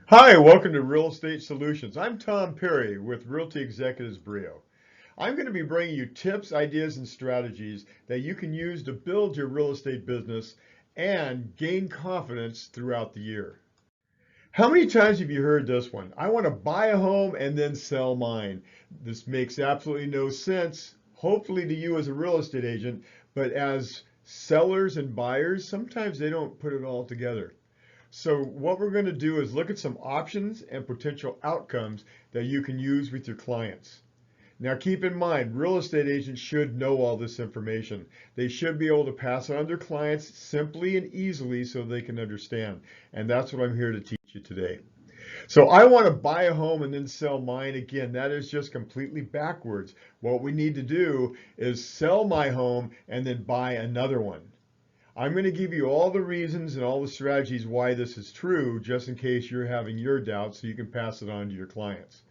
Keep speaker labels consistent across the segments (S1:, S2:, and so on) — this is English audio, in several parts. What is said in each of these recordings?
S1: Hi, welcome to Real Estate Solutions. I'm Tom Perry with Realty Executives Brio. I'm going to be bringing you tips, ideas, and strategies that you can use to build your real estate business and gain confidence throughout the year. How many times have you heard this one? I want to buy a home and then sell mine. This makes absolutely no sense, hopefully to you as a real estate agent, but as sellers and buyers, sometimes they don't put it all together. So what we're going to do is look at some options and potential outcomes that you can use with your clients. Now keep in mind, real estate agents should know all this information. They should be able to pass it on to their clients simply and easily so they can understand. And that's what I'm here to teach you today. So I want to buy a home and then sell mine. Again, that is just completely backwards. What we need to do is sell my home and then buy another one. I'm going to give you all the reasons and all the strategies why this is true, just in case you're having your doubts, so you can pass it on to your clients.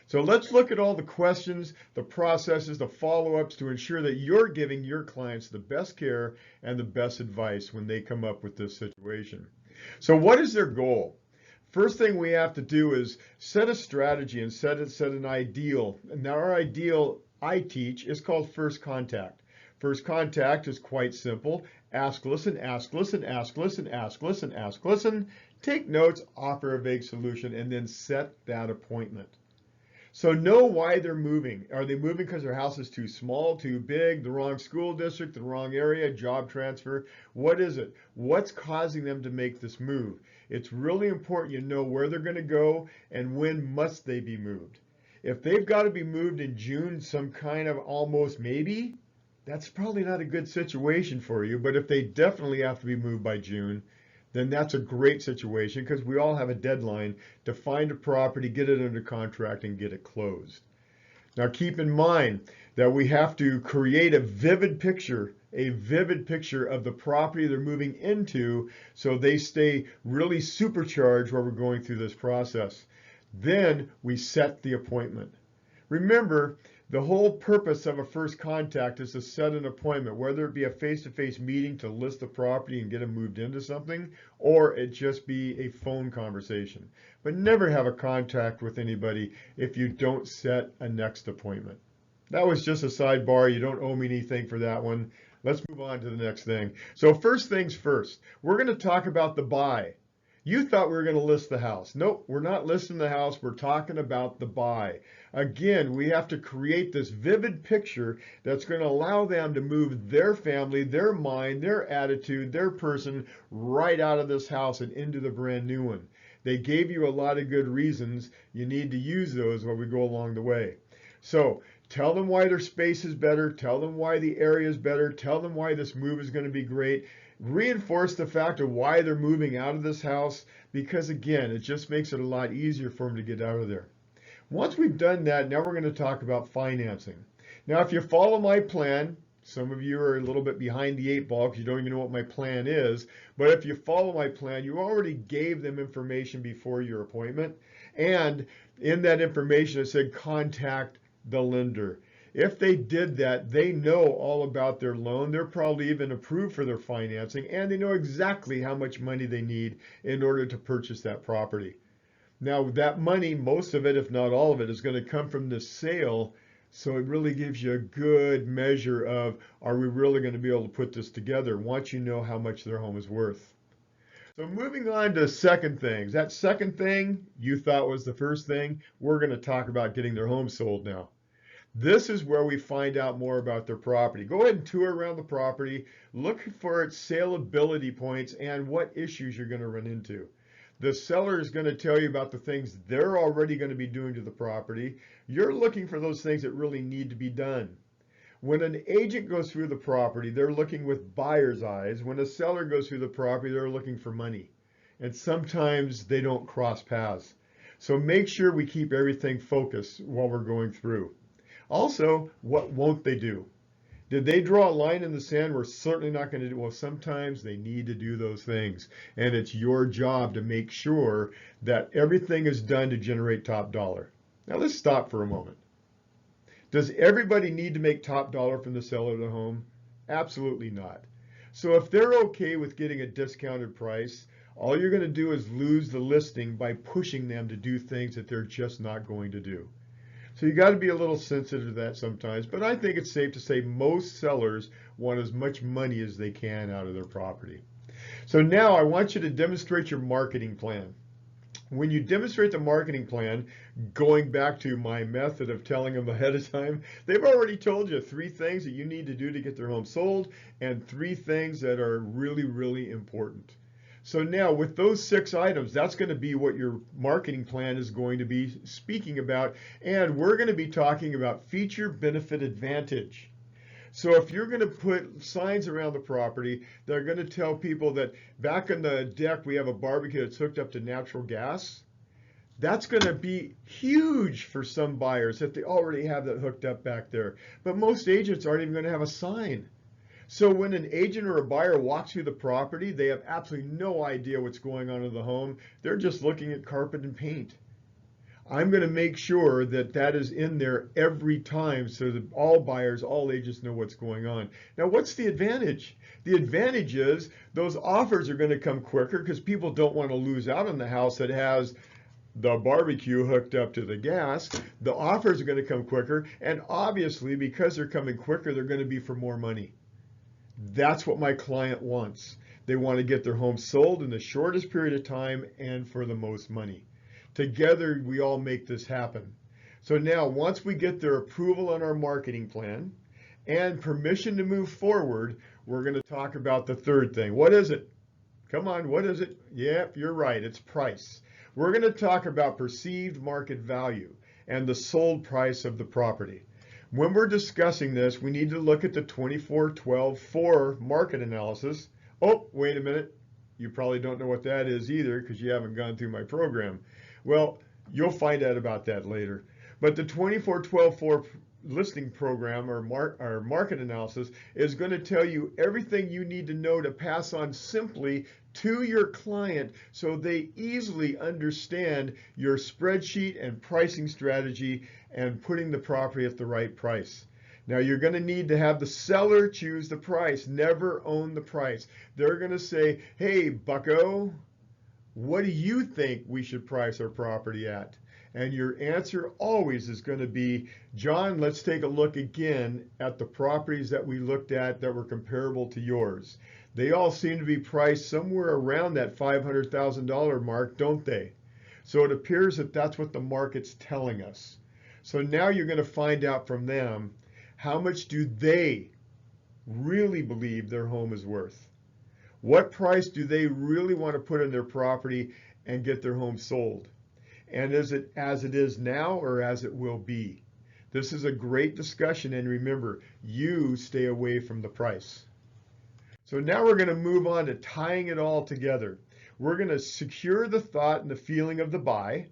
S1: So let's look at all the questions, the processes, the follow-ups to ensure that you're giving your clients the best care and the best advice when they come up with this situation. So what is their goal? First thing we have to do is set a strategy and set an ideal. Now our ideal I teach is called first contact. First contact is quite simple. Ask, listen, ask, listen, ask, listen, ask, listen, ask, listen. Take notes, offer a vague solution, and then set that appointment. So know why they're moving. Are they moving because their house is too small, too big, the wrong school district, the wrong area, job transfer? What is it? What's causing them to make this move? It's really important you know where they're going to go and when must they be moved. If they've got to be moved in June, some kind of almost maybe, that's probably not a good situation for you. But if they definitely have to be moved by June, then that's a great situation because we all have a deadline to find a property, get it under contract, and get it closed. Now keep in mind that we have to create a vivid picture of the property they're moving into so they stay really supercharged while we're going through this process. Then we set the appointment. Remember, the whole purpose of a first contact is to set an appointment, whether it be a face-to-face meeting to list the property and get them moved into something, or it just be a phone conversation. But never have a contact with anybody if you don't set a next appointment. That was just a sidebar. You don't owe me anything for that one. Let's move on to the next thing. So first things first, we're going to talk about the buy. You thought we were going to list the house. Nope, we're not listing the house. We're talking about the buy. Again, we have to create this vivid picture that's going to allow them to move their family, their mind, their attitude, their person right out of this house and into the brand new one. They gave you a lot of good reasons. You need to use those while we go along the way. So tell them why their space is better. Tell them why the area is better. Tell them why this move is going to be great. Reinforce the fact of why they're moving out of this house because, again, it just makes it a lot easier for them to get out of there. Once we've done that, now we're going to talk about financing. Now, if you follow my plan, some of you are a little bit behind the eight ball because you don't even know what my plan is. But if you follow my plan, you already gave them information before your appointment. And in that information, it said contact the lender. If they did that, they know all about their loan. They're probably even approved for their financing, and they know exactly how much money they need in order to purchase that property. Now, that money, most of it, if not all of it, is going to come from this sale. So it really gives you a good measure of, are we really going to be able to put this together once you know how much their home is worth? So moving on to second things. That second thing you thought was the first thing, we're going to talk about getting their home sold now. This is where we find out more about their property. Go ahead and tour around the property, look for its saleability points and what issues you're going to run into. The seller is going to tell you about the things they're already going to be doing to the property. You're looking for those things that really need to be done. When an agent goes through the property, they're looking with buyer's eyes. When a seller goes through the property, they're looking for money. And sometimes they don't cross paths. So make sure we keep everything focused while we're going through. Also, what won't they do? Did they draw a line in the sand? We're certainly not going to do. Well, sometimes they need to do those things. And it's your job to make sure that everything is done to generate top dollar. Now let's stop for a moment. Does everybody need to make top dollar from the seller of the home? Absolutely not. So if they're okay with getting a discounted price, All you're going to do is lose the listing by pushing them to do things that they're just not going to do. So you got to be a little sensitive to that sometimes, but I think it's safe to say most sellers want as much money as they can out of their property. So now I want you to demonstrate your marketing plan. When you demonstrate the marketing plan, going back to my method of telling them ahead of time, they've already told you 3 things that you need to do to get their home sold and 3 things that are really, really important. So now with those 6 items, that's going to be what your marketing plan is going to be speaking about. And we're going to be talking about feature, benefit, advantage. So if you're going to put signs around the property, they're going to tell people that back on the deck we have a barbecue that's hooked up to natural gas. That's going to be huge for some buyers if they already have that hooked up back there. But most agents aren't even going to have a sign. So when an agent or a buyer walks through the property, they have absolutely no idea what's going on in the home. They're just looking at carpet and paint. I'm going to make sure that that is in there every time so that all buyers, all agents know what's going on. Now, what's the advantage? The advantage is those offers are going to come quicker because people don't want to lose out on the house that has the barbecue hooked up to the gas. The offers are going to come quicker, and obviously because they're coming quicker, they're going to be for more money. That's what my client wants. They want to get their home sold in the shortest period of time and for the most money. Together, we all make this happen. So now, once we get their approval on our marketing plan and permission to move forward, we're going to talk about the 3rd thing. What is it? Come on, what is it? Yep, you're right, it's price. We're going to talk about perceived market value and the sold price of the property. When we're discussing this, we need to look at the 24-12-4 market analysis. Oh, wait a minute. You probably don't know what that is either because you haven't gone through my program. Well, you'll find out about that later. But the 24-12-4 listing program or market analysis is going to tell you everything you need to know to pass on simply to your client so they easily understand your spreadsheet and pricing strategy and putting the property at the right price. Now you're going to need to have the seller choose the price, never own the price. They're going to say, hey, bucko, what do you think we should price our property at? And your answer always is going to be, John, let's take a look again at the properties that we looked at that were comparable to yours. They all seem to be priced somewhere around that $500,000 mark, don't they? So it appears that that's what the market's telling us. So now you're going to find out from them, how much do they really believe their home is worth? What price do they really want to put in their property and get their home sold? And is it as it is now or as it will be? This is a great discussion, and remember, you stay away from the price. So now we're going to move on to tying it all together. We're going to secure the thought and the feeling of the buy.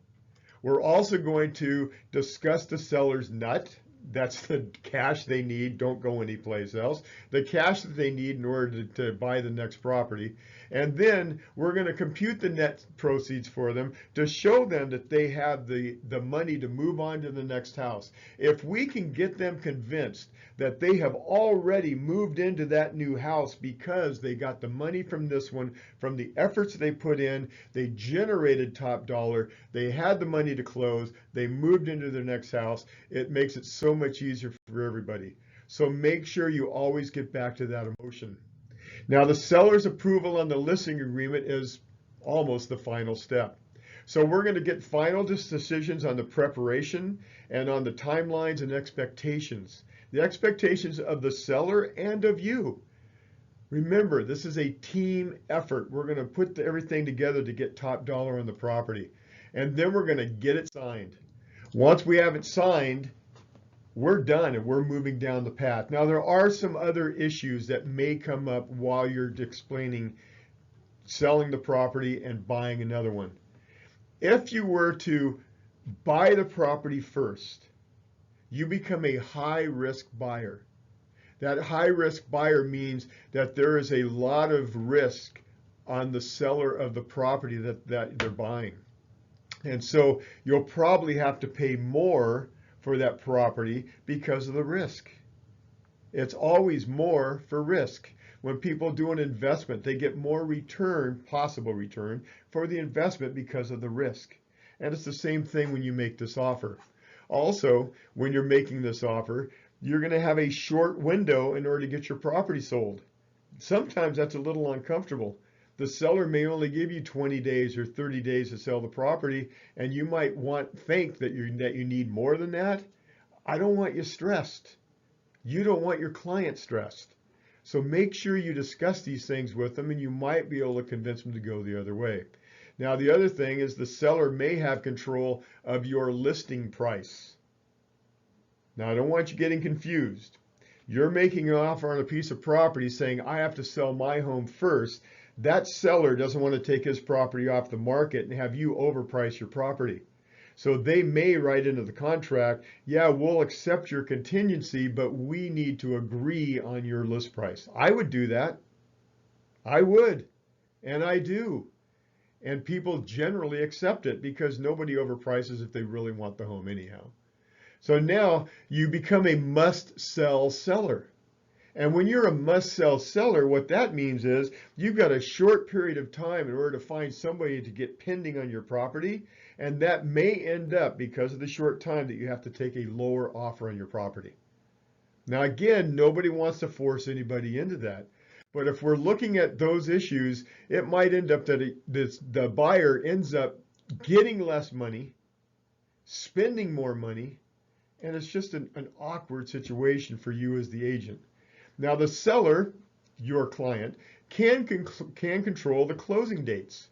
S1: We're also going to discuss the seller's nut. That's the cash they need. Don't go anyplace else. The cash that they need in order to buy the next property. And then we're going to compute the net proceeds for them to show them that they have the money to move on to the next house. If we can get them convinced that they have already moved into that new house because they got the money from this one, from the efforts they put in, they generated top dollar, they had the money to close, they moved into their next house, it makes it so much easier for everybody. So make sure you always get back to that emotion. Now, the seller's approval on the listing agreement is almost the final step. So we're going to get final decisions on the preparation and on the timelines and expectations. The expectations of the seller and of you. Remember, this is a team effort. We're going to put everything together to get top dollar on the property. And then we're going to get it signed. Once we have it signed, we're done and we're moving down the path. Now, there are some other issues that may come up while you're explaining selling the property and buying another one. If you were to buy the property first, you become a high-risk buyer. That high-risk buyer means that there is a lot of risk on the seller of the property that they're buying. And so you'll probably have to pay more for that property because of the risk. It's always more for risk. When people do an investment, they get more return, possible return, for the investment because of the risk. And it's the same thing when you make this offer. Also, when you're making this offer, you're going to have a short window in order to get your property sold. Sometimes that's a little uncomfortable. The seller may only give you 20 days or 30 days to sell the property, and you might think that you need more than that. I don't want you stressed. You don't want your client stressed. So make sure you discuss these things with them, and you might be able to convince them to go the other way. Now, the other thing is the seller may have control of your listing price. Now, I don't want you getting confused. You're making an offer on a piece of property saying, I have to sell my home first. That seller doesn't want to take his property off the market and have you overprice your property. So they may write into the contract, yeah, we'll accept your contingency, but we need to agree on your list price. I would do that. I would, and I do. And people generally accept it because nobody overprices if they really want the home anyhow. So now you become a must-sell seller. And when you're a must-sell seller, what that means is you've got a short period of time in order to find somebody to get pending on your property, and that may end up, because of the short time, that you have to take a lower offer on your property. Now again, nobody wants to force anybody into that. But if we're looking at those issues, it might end up that the buyer ends up getting less money, spending more money, and it's just an awkward situation for you as the agent. Now the seller, your client, can control the closing dates.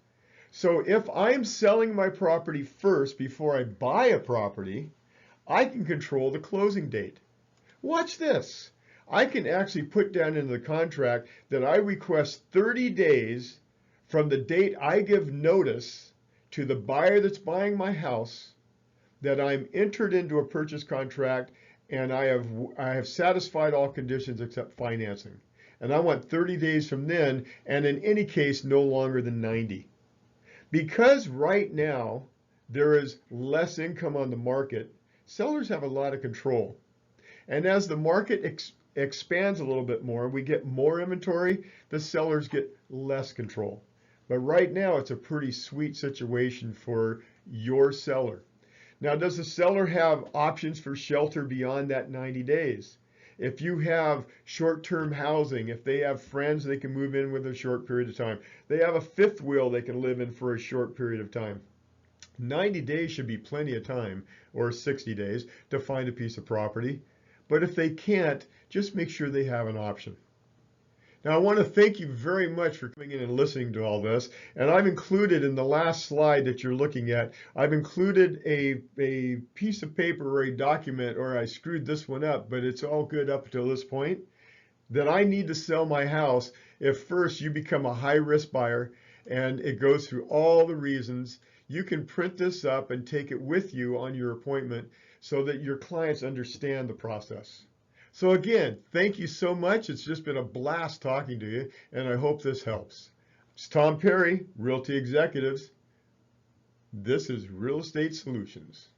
S1: So if I'm selling my property first before I buy a property, I can control the closing date. Watch this. I can actually put down in the contract that I request 30 days from the date I give notice to the buyer that's buying my house that I'm entered into a purchase contract and I have satisfied all conditions except financing. And I want 30 days from then, and in any case, no longer than 90. Because right now there is less income on the market, sellers have a lot of control. And as the market expands a little bit more, we get more inventory, the sellers get less control. But right now it's a pretty sweet situation for your seller. Now, does the seller have options for shelter beyond that 90 days? If you have short-term housing, if they have friends they can move in with a short period of time, they have a fifth wheel they can live in for a short period of time. 90 days should be plenty of time, or 60 days, to find a piece of property. But if they can't, just make sure they have an option. Now, I want to thank you very much for coming in and listening to all this. And I've included in the last slide that you're looking at, I've included a piece of paper or a document, or I screwed this one up, but it's all good up until this point, that I need to sell my house if first you become a high-risk buyer, and it goes through all the reasons. You can print this up and take it with you on your appointment so that your clients understand the process. So again, thank you so much. It's just been a blast talking to you, and I hope this helps. It's Tom Perry, Realty Executives. This is Real Estate Solutions.